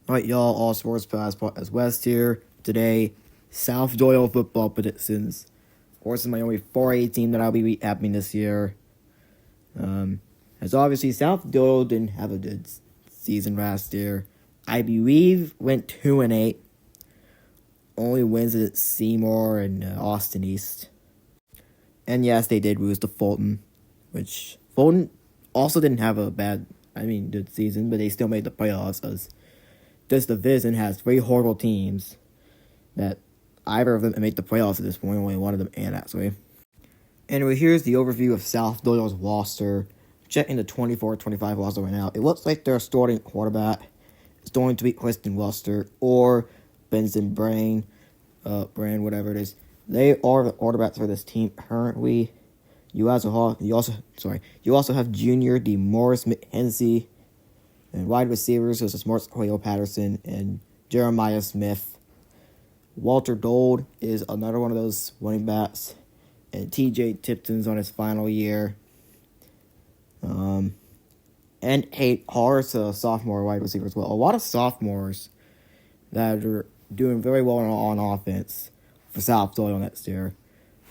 Alright, y'all, all sports passport as West here. Today, South Doyle football predictions. Of course, it's my only 4A team that I'll be happening this year. As obviously, South Doyle didn't have a good season last year. I believe went 2-8. Only wins at Seymour and Austin East. And yes, they did lose to Fulton, which Fulton also didn't have a good season, but they still made the playoffs as this division has three horrible teams that either of them make the playoffs at this point. Only one of them and actually. Anyway, here's the overview of South Doyle's roster. Checking the 24-25 roster right now. It looks like their starting quarterback is going to be Kristen Luster or Benson Brand, whatever it is. They are the quarterbacks for this team currently. You also have junior DeMorris McKenzie. And wide receivers is Smart Cleo Patterson and Jeremiah Smith. Walter Doyle is another one of those running backs. And TJ Tipton's on his final year. And Kate Hart's a sophomore wide receiver as well. A lot of sophomores that are doing very well on offense for South Doyle next year.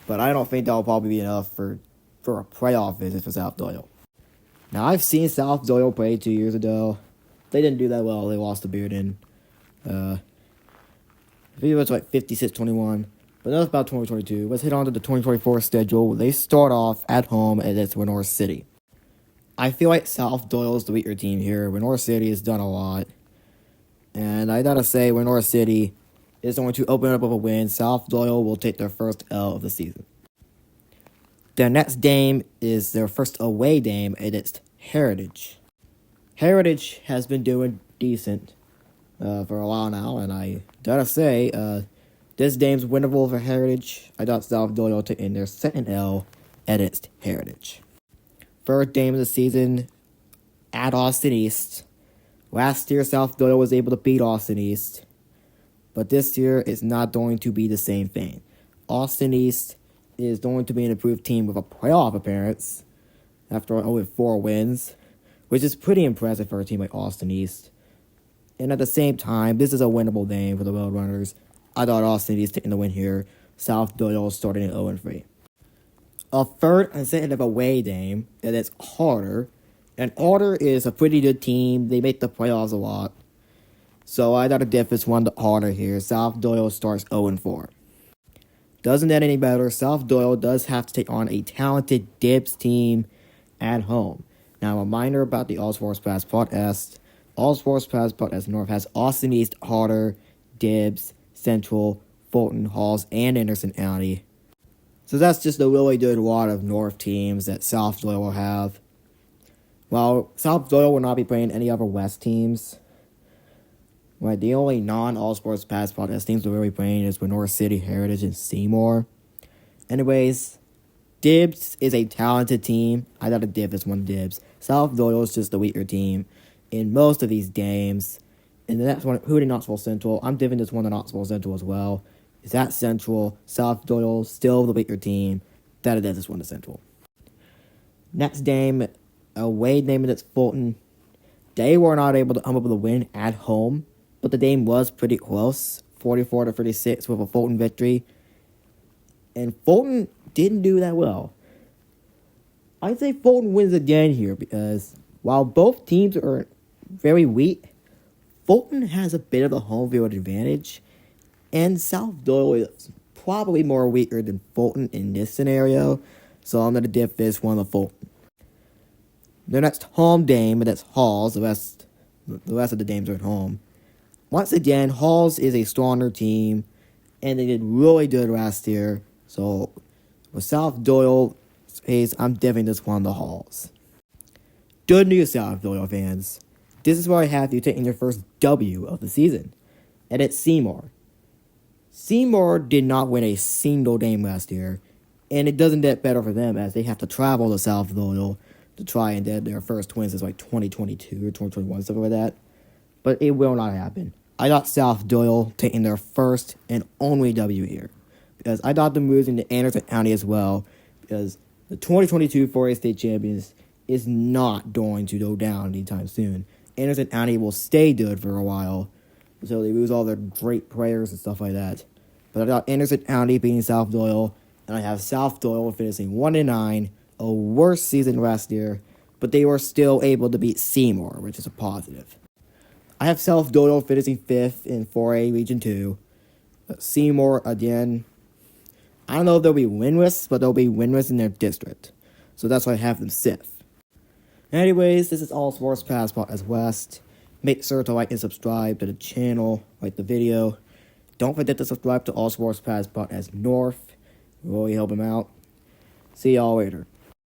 But I don't think that'll probably be enough for a playoff visit for South Doyle. Now, I've seen South Doyle play 2 years ago. They didn't do that well. They lost to Bearden. I think it was like 56-21. But that was about 2022. Let's hit on to the 2024 schedule. They start off at home against Winora City. I feel like South Doyle is the weaker team here. Winora City has done a lot. And I gotta say, Winora City is going to open up with a win. South Doyle will take their first L of the season. Their next game is their first away game against Heritage. Heritage has been doing decent for a while now, and I gotta say, this game's winnable for Heritage. I got South Doyle taking their second L against Heritage. Third game of the season at Austin East. Last year, South Doyle was able to beat Austin East, but this year it's not going to be the same thing. Austin East is going to be an improved team with a playoff appearance after only 4 wins, which is pretty impressive for a team like Austin East. And at the same time, this is a winnable game for the Roadrunners. I thought Austin East taking the win here. South Doyle starting at 0-3. A third consecutive away game, and it's Harder. And Harder is a pretty good team. They make the playoffs a lot. So I got a difference 1 to Harder here. South Doyle starts 0-4. Doesn't get any better. South Doyle does have to take on a talented Dibbs team at home. Now, a reminder about the All Sports Pass podcast. All Sports Pass podcast North has Austin East, Harder, Dibbs, Central, Fulton, Halls, and Anderson County. So that's just a really good lot of North teams that South Doyle will have. While South Doyle will not be playing any other West teams. Right, the only non-All Sports Pass podcast teams we're really playing is Winora City, Heritage, and Seymour. Anyways, Dibbs is a talented team. I got a Dibbs, 1 Dibbs. South Doyle is just the weaker team in most of these games. And the next one, Hootie Knoxville Central. I'm giving this one to Knoxville Central as well. Is that Central? South Doyle still the weaker team. That is this one to Central. Next game, away game against Fulton. They were not able to come up with a win at home, but the game was pretty close, 44-36 with a Fulton victory. And Fulton didn't do that well. I'd say Fulton wins again here because while both teams are very weak, Fulton has a bit of a home field advantage, and South Doyle is probably more weaker than Fulton in this scenario, so I'm going to dip this one to Fulton. Their next home game, that's Halls. The rest of the games are at home. Once again, Halls is a stronger team, and they did really good last year. So, with South Doyle case, I'm dipping this one to Halls. Good news, South Doyle fans. This is where I have you taking your first W of the season, and it's Seymour. Seymour did not win a single game last year, and it doesn't get better for them as they have to travel to South Doyle to try and get their first wins since like 2022 or 2021, something like that. But it will not happen. I got South Doyle taking their first and only W here. Because I got them losing to Anderson County as well. Because the 2022 4A state champions is not going to go down anytime soon. Anderson County will stay good for a while. so they lose all their great players and stuff like that. But I got Anderson County beating South Doyle, and I have South Doyle finishing 1-9, a worse season last year, but they were still able to beat Seymour, which is a positive. I have South Doyle finishing 5th in 4A Region 2. Seymour, again, I don't know if they'll be winless, but they'll be winless in their district. So that's why I have them 6th. Anyways, this is All Sports Passport as West. Make sure to like and subscribe to the channel, like the video. Don't forget to subscribe to All Sports Passport as North. Really help him out. See y'all later.